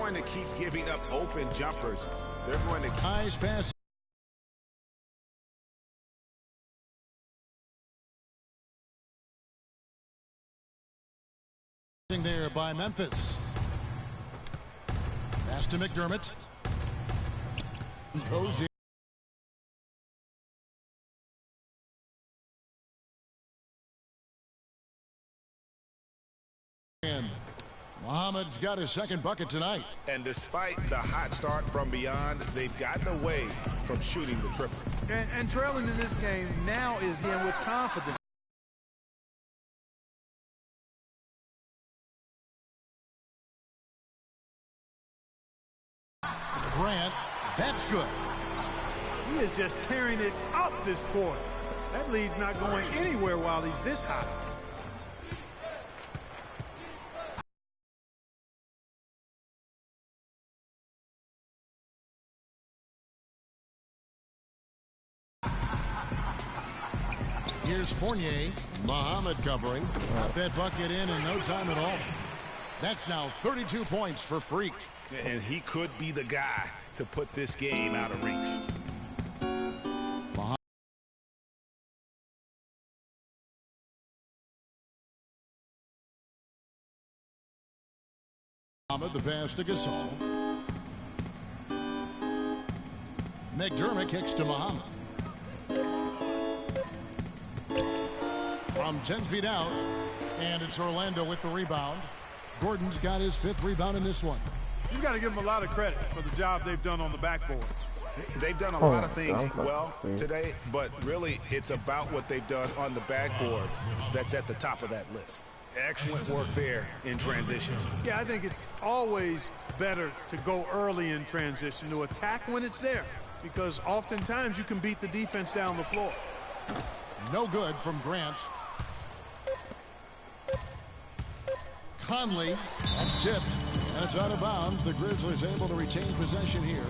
going to keep giving up open jumpers. They're going to keep... Nice pass. There by Memphis. Pass to McDermott. Goes in. Muhammad's got his second bucket tonight. And despite the hot start from beyond, they've gotten away from shooting the triple. And trailing in this game now is dealing with confidence. Grant, that's good. He is just tearing it up this quarter. That lead's not going anywhere while he's this hot. Here's Fournier. Muhammad covering. Got that bucket in no time at all. That's now 32 points for Freak. And he could be the guy to put this game out of reach. Muhammad, the pass to Gasol. McDermott kicks to Muhammad. From 10 feet out, and it's Orlando with the rebound. Gordon's got his 5th rebound in this one. You've got to give them a lot of credit for the job they've done on the backboards. They've done a lot of things well today, but really it's about what they've done on the backboards that's at the top of that list. Excellent work there in transition. Yeah, I think it's always better to go early in transition, to attack when it's there, because oftentimes you can beat the defense down the floor. No good from Grant. Conley, that's tipped, and it's out of bounds. The Grizzlies able to retain possession here.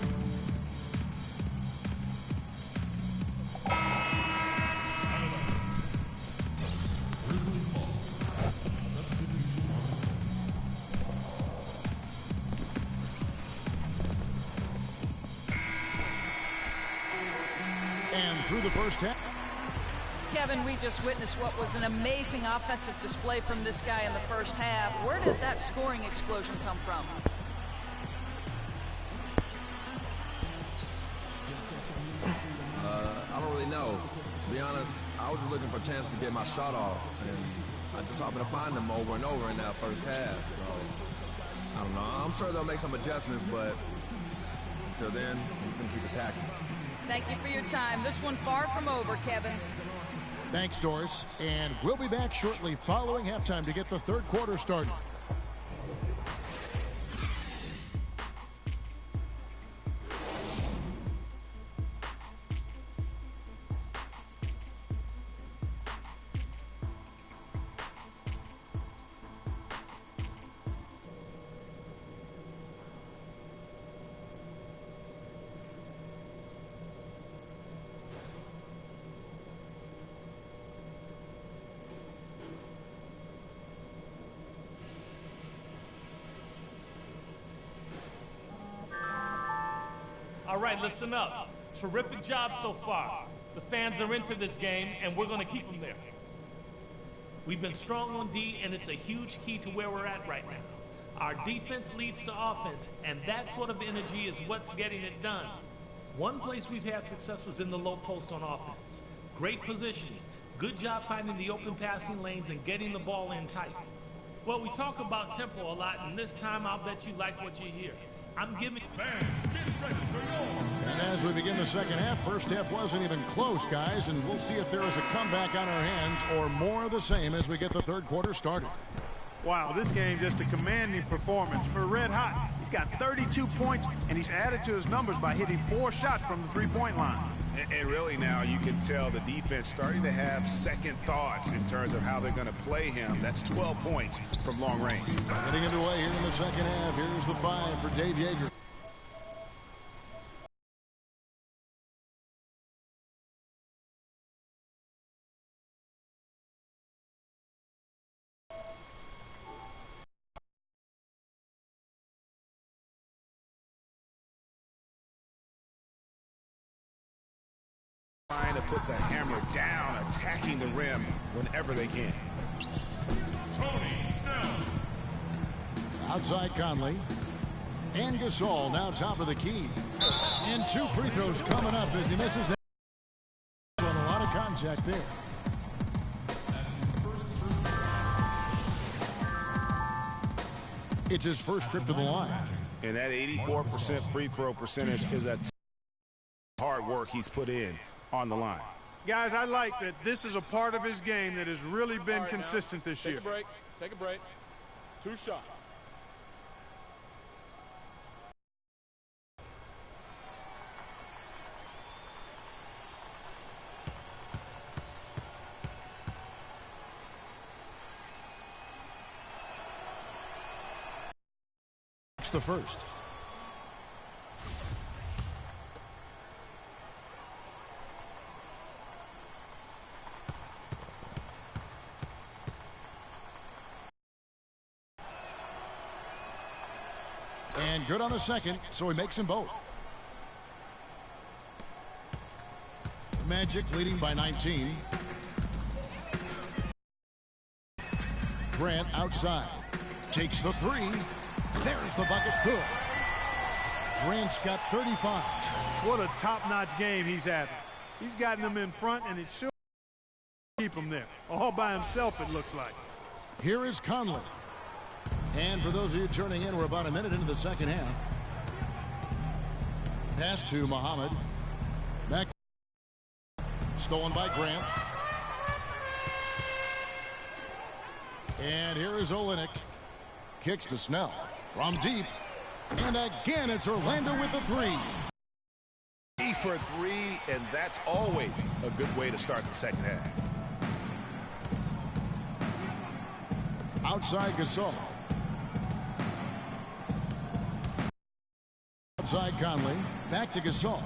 And through the first half. Kevin, we just witnessed what was an amazing offensive display from this guy in the first half. Where did that scoring explosion come from? I don't really know. To be honest, I was just looking for a chance to get my shot off, and I just happened to find them over and over in that first half. So, I don't know. I'm sure they'll make some adjustments, but until then, I'm just going to keep attacking. Thank you for your time. This one far from over, Kevin. Thanks, Doris. And we'll be back shortly following halftime to get the third quarter started. All right, listen up. Terrific job so far. The fans are into this game, and we're going to keep them there. We've been strong on D, and it's a huge key to where we're at right now. Our defense leads to offense, and that sort of energy is what's getting it done. One place we've had success was in the low post on offense. Great positioning. Good job finding the open passing lanes and getting the ball in tight. Well, we talk about tempo a lot, and this time I'll bet you like what you hear. I'm giving... And as we begin the second half, first half wasn't even close, guys, and we'll see if there is a comeback on our hands or more of the same as we get the third quarter started. Wow, this game just a commanding performance for Red Hot. He's got 32 points, and he's added to his numbers by hitting 4 shots from the three-point line. And really now you can tell the defense starting to have second thoughts in terms of how they're going to play him. That's 12 points from long range. Getting underway here in the second half. Here's the 5 for Dave Yeager. trying to put the hammer down, attacking the rim whenever they can. Tony Snell. Outside Conley. And Gasol now top of the key. And 2 free throws coming up as he misses that. A lot of contact there. It's his first trip to the line. And that 84% free throw percentage is a hard work he's put in on the line. Guys, I like that this is a part of his game that has really been consistent this year. Take a break. 2 shots. The first. And good on the second, so he makes them both. Magic leading by 19. Grant outside. Takes the 3. There's the bucket. Good. Grant's got 35. What a top-notch game he's having. He's gotten them in front, and it should keep him there. All by himself, it looks like. Here is Conley. And for those of you turning in, we're about a minute into the second half. Pass to Muhammad. Back. Stolen by Grant. And here is Olynyk. Kicks to Snell. From deep. And again, it's Orlando with the 3. For 3, and that's always a good way to start the second half. Outside Gasol. Outside Conley. Back to Gasol.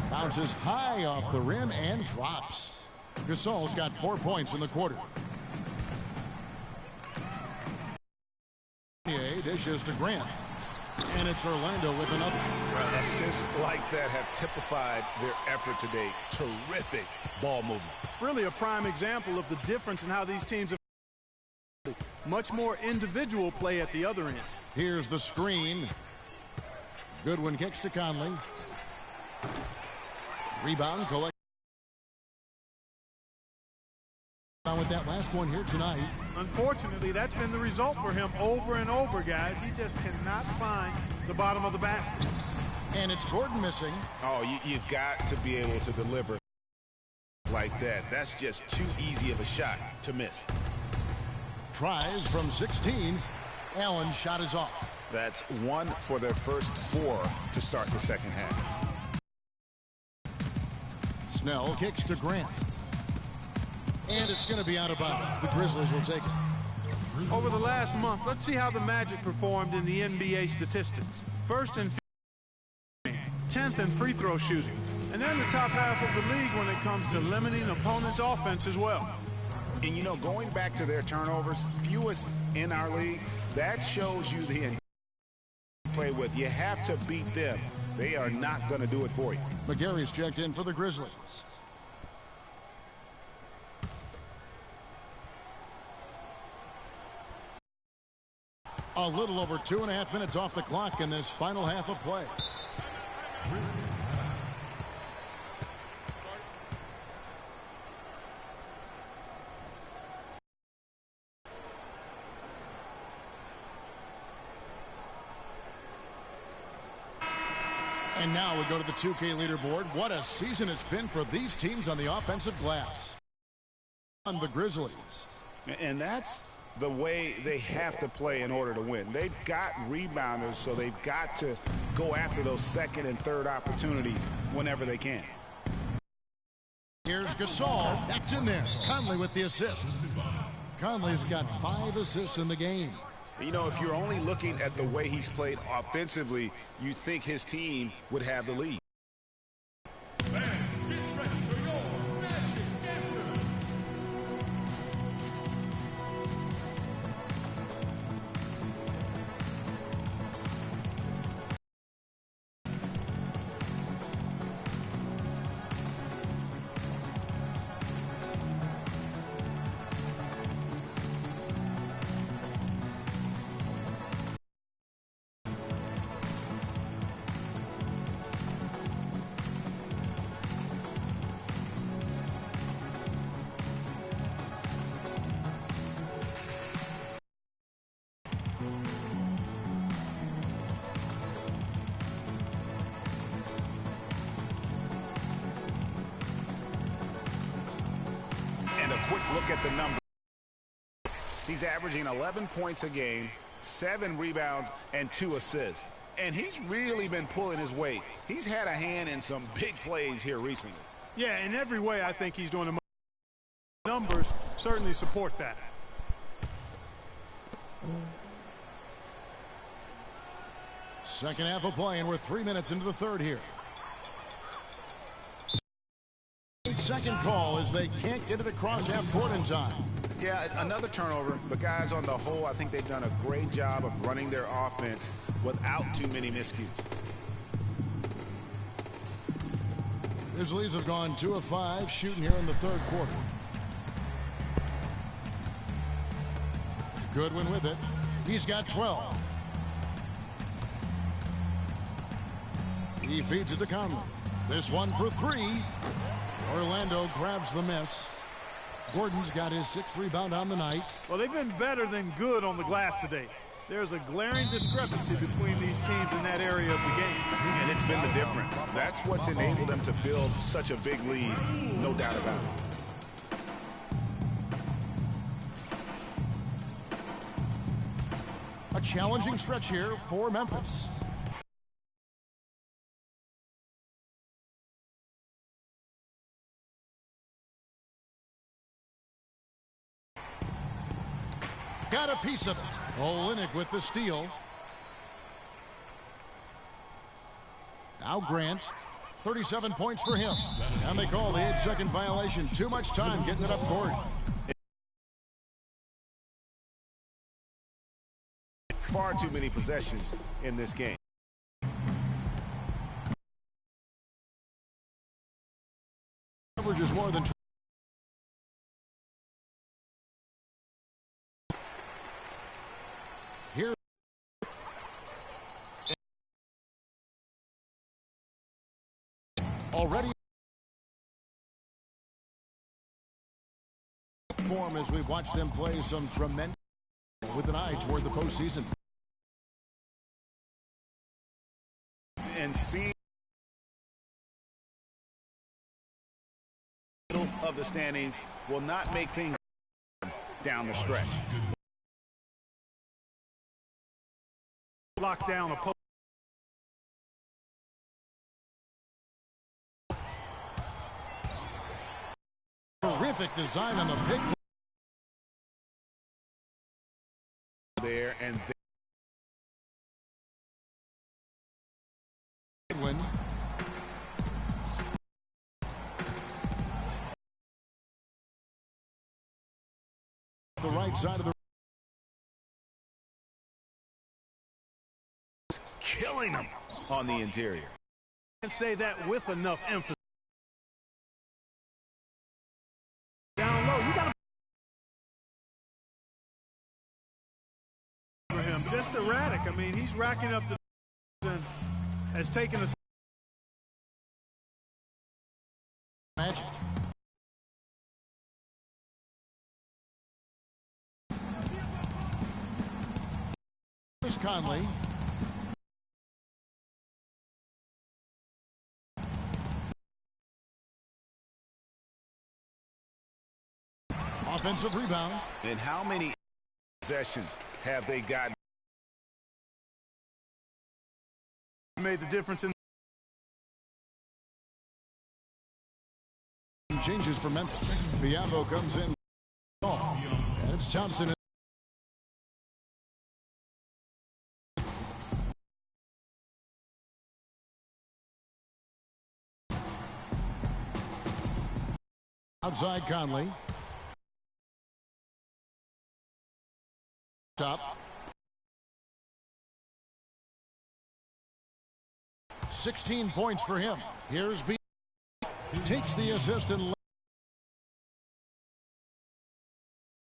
Bounces high off the rim and drops. Gasol's got 4 points in the quarter. Dishes to Grant. And it's Orlando with another. Assists like that have typified their effort today. Terrific ball movement. Really a prime example of the difference in how these teams have much more individual play at the other end. Here's the screen. Goodwin kicks to Conley. Rebound collect. With that last one here tonight. Unfortunately, that's been the result for him over and over, guys. He just cannot find the bottom of the basket. And it's Gordon missing. Oh, you've got to be able to deliver like that. That's just too easy of a shot to miss. Tries from 16. Allen's shot is off. That's 1 for their first 4 to start the second half. Snell kicks to Grant. And it's going to be out of bounds. The Grizzlies will take it. Over the last month, let's see how the Magic performed in the NBA statistics. First in 10th in free throw shooting. And they're in the top half of the league when it comes to limiting opponents' offense as well. And, you know, going back to their turnovers, fewest in our league, that shows you the play with. You have to beat them. They are not going to do it for you. McGarry's checked in for the Grizzlies. A little over 2.5 minutes off the clock in this final half of play. And now we go to the 2K leaderboard. What a season it's been for these teams on the offensive glass. On the Grizzlies. And that's the way they have to play in order to win. They've got rebounders, so they've got to go after those second and third opportunities whenever they can. Here's Gasol. That's in there. Conley with the assist. Conley's got 5 assists in the game. You know, if you're only looking at the way he's played offensively, you think his team would have the lead. Look at the numbers. He's averaging 11 points a game, 7 rebounds, and 2 assists. And he's really been pulling his weight. He's had a hand in some big plays here recently. Yeah, in every way, I think he's doing the most. Numbers certainly support that. Second half of play, and we're 3 minutes into the third here. 8-second call as they can't get it across half court in time. Yeah, another turnover, but guys, on the whole, I think they've done a great job of running their offense without too many miscues. Grizzlies have gone 2 of 5 shooting here in the third quarter. Goodwin with it. He's got 12. He feeds it to Conley. This one for 3. Orlando grabs the miss. Gordon's got his 6th rebound on the night. Well, they've been better than good on the glass today. There's a glaring discrepancy between these teams in that area of the game. And it's been the difference. That's what's enabled them to build such a big lead, no doubt about it. A challenging stretch here for Memphis. Got a piece of it. Olynyk with the steal. Now Grant. 37 points for him. And they call the 8-second violation. Too much time getting it up court. Far too many possessions in this game. Averages more than here. Already form as we've watched them play some tremendous with an eye toward the postseason. And see of the standings will not make things down the stretch. Lock down a post. Terrific design on the pick. There and Win. The right side of the killing them on the interior. And say that with enough emphasis. Down low, you got for him, just erratic. I mean, he's racking up the and has taken a Magic. Here's Conley. Offensive rebound. And how many possessions have they gotten? made the difference in changes for Memphis. Biombo comes in. And it's Thompson. Outside Conley. Top. 16 points for him. Here's B. Takes the assist and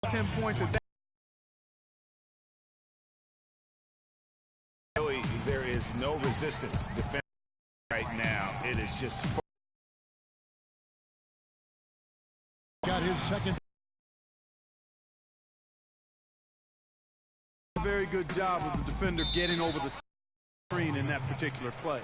10 points at that. Really, there is no resistance defense right now. It is just got his second. A very good job of the defender getting over the screen in that particular play.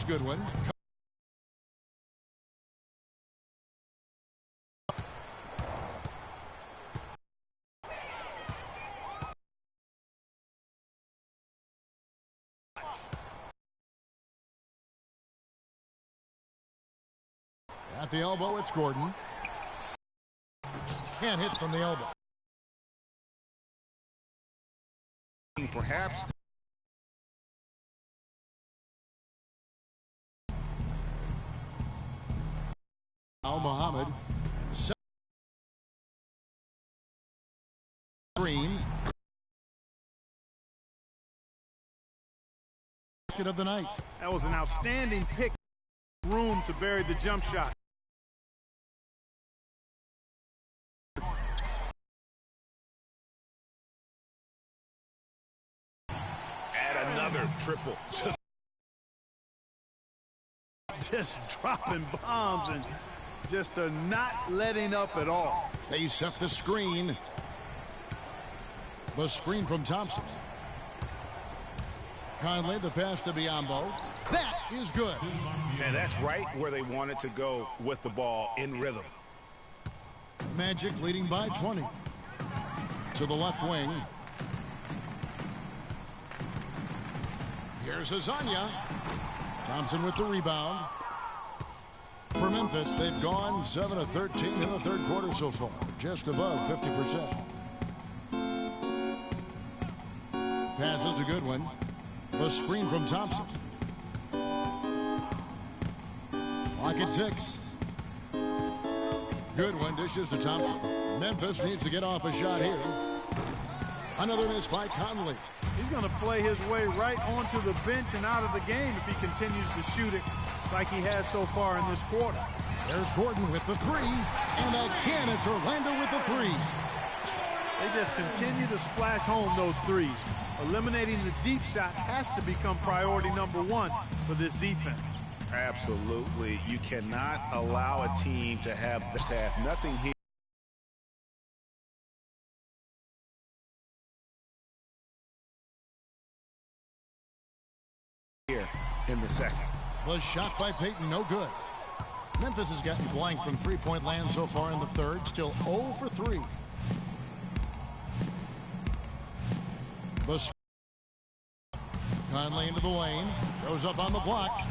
Goodwin. At the elbow, it's Gordon. Can't hit from the elbow. Perhaps. Al-Muhammad. Green. Of the night. That was an outstanding pick. Room to bury the jump shot. Add another triple. Just dropping bombs and just not letting up at all. They set the screen. The screen from Thompson. Conley, the pass to Biyombo. That is good. And that's right where they wanted to go with the ball in rhythm. Magic leading by 20. To the left wing. Here's Azania. Thompson with the rebound. For Memphis, they've gone 7 of 13 in the third quarter so far. Just above 50%. Passes to Goodwin. The screen from Thompson. Clock at 6. Goodwin dishes to Thompson. Memphis needs to get off a shot here. Another miss by Conley. He's going to play his way right onto the bench and out of the game if he continues to shoot it like he has so far in this quarter. There's Gordon with the 3. And again, it's Orlando with the 3. They just continue to splash home those threes. Eliminating the deep shot has to become priority number 1 for this defense. Absolutely. You cannot allow a team to have this half. Nothing here in the second. The shot by Payton, no good. Memphis has gotten blank from three-point land so far in the third. Still 0 for 3. Conley into the lane. Goes up on the block.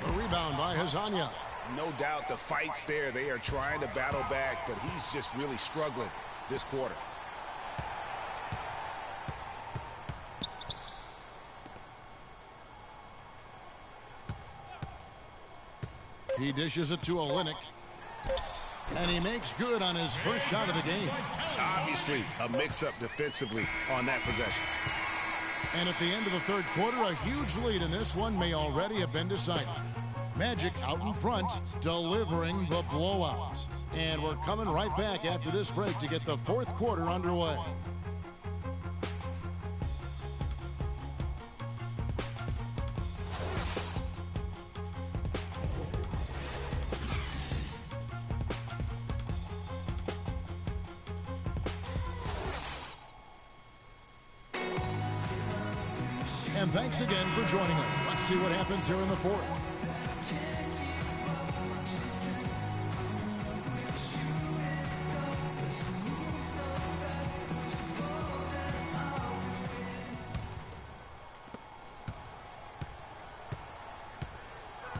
The rebound by Hazania. No doubt the fight's there. They are trying to battle back, but he's just really struggling this quarter. He dishes it to Olynyk. And he makes good on his first shot of the game. Obviously, a mix-up defensively on that possession. And at the end of the third quarter, a huge lead in this one may already have been decided. Magic out in front, delivering the blowout. And we're coming right back after this break to get the fourth quarter underway. And thanks again for joining us. Let's see what happens here in the fourth.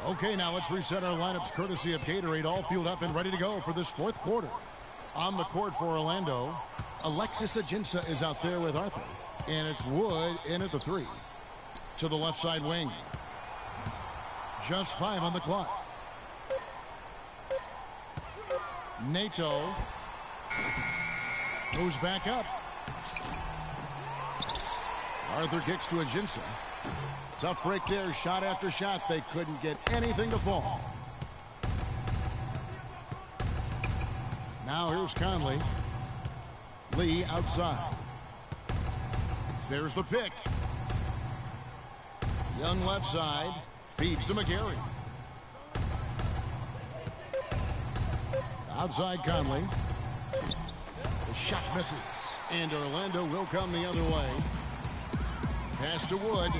Okay, now let's reset our lineups courtesy of Gatorade, all fueled up and ready to go for this fourth quarter. On the court for Orlando, Alexis Ajinça is out there with Arthur. And it's Wood in at the 3. To the left side wing. Just 5 on the clock. Nato goes back up. Arthur kicks to Ajinça. Tough break there, shot after shot. They couldn't get anything to fall. Now here's Conley. Lee outside. There's the pick. Young left side. Feeds to McGarry. Outside Conley. The shot misses. And Orlando will come the other way. Pass to Wood.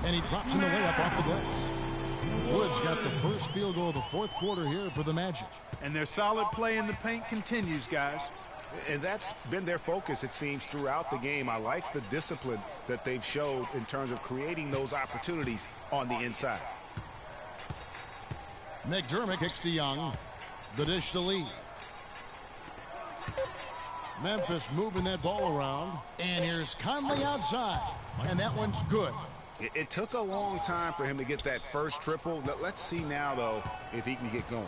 And he drops in the layup off the glass. Wood's got the first field goal of the fourth quarter here for the Magic. And their solid play in the paint continues, guys. And that's been their focus, it seems, throughout the game. I like the discipline that they've showed in terms of creating those opportunities on the inside. McDermott kicks to Young. The dish to Lee. Memphis moving that ball around. And here's Conley outside. And that one's good. It took a long time for him to get that first triple. Let's see now, though, if he can get going.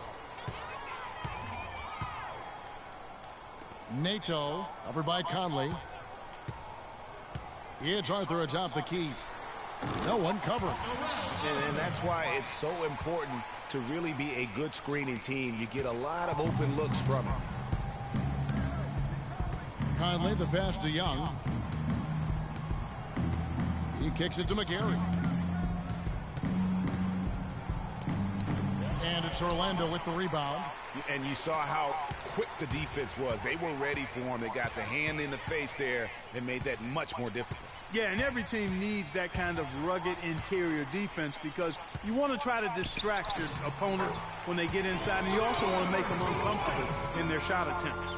Nato, covered by Conley. It's Arthur atop the key. No one covered. And that's why it's so important to really be a good screening team. You get a lot of open looks from it. Conley, the pass to Young. He kicks it to McGarry. And it's Orlando with the rebound. And you saw how quick the defense was. They were ready for him. They got the hand in the face there and made that much more difficult. Yeah, and every team needs that kind of rugged interior defense because you want to try to distract your opponents when they get inside, and you also want to make them uncomfortable in their shot attempts.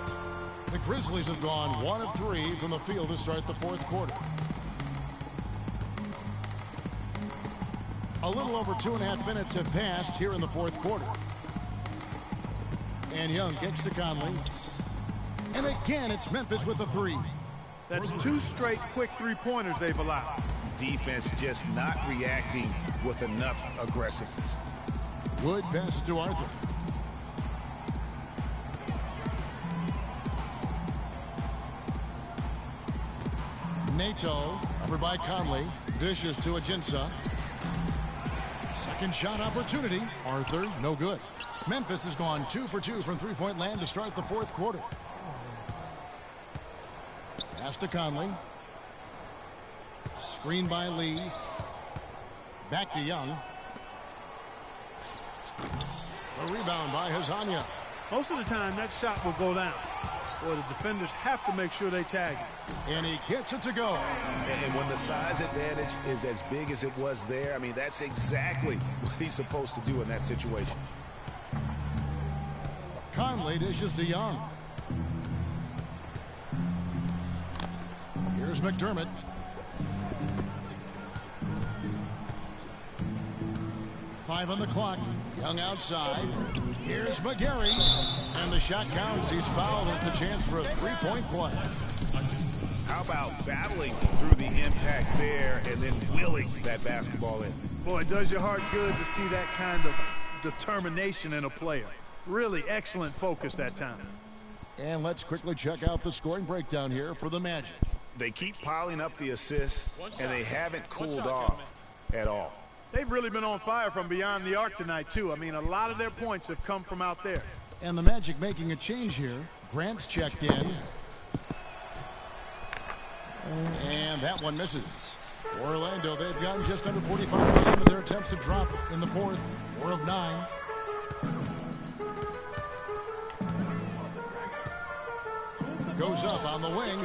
The Grizzlies have gone 1 of 3 from the field to start the fourth quarter. A little over 2.5 minutes have passed here in the fourth quarter. And Young kicks to Conley. And again, it's Memphis with the three. That's 2 straight quick three-pointers they've allowed. Defense just not reacting with enough aggressiveness. Wood passes to Arthur. Nato, covered by Conley. Dishes to Ajinça. Second shot opportunity. Arthur, no good. Memphis has gone 2 for 2 from three-point land to start the fourth quarter. Pass to Conley. Screen by Lee. Back to Young. A rebound by Hazanya. Most of the time, that shot will go down. Boy, the defenders have to make sure they tag it. And he gets it to go. And when the size advantage is as big as it was there, I mean, that's exactly what he's supposed to do in that situation. Conley dishes to Young. Here's McDermott. Five on the clock. Young outside. Here's McGarry. And the shot counts. He's fouled. It's a chance for a three-point play. How about battling through the impact there and then willing that basketball in? Boy, it does your heart good to see that kind of determination in a player. Really excellent focus that time. And let's quickly check out the scoring breakdown here for the Magic. They keep piling up the assists, and they haven't cooled off at all. They've really been on fire from beyond the arc tonight, too. I mean, a lot of their points have come from out there. And the Magic making a change here. Grant's checked in. And that one misses. For Orlando, they've gotten just under 45% of their attempts to drop in the fourth. 4 of 9. Goes up on the wing.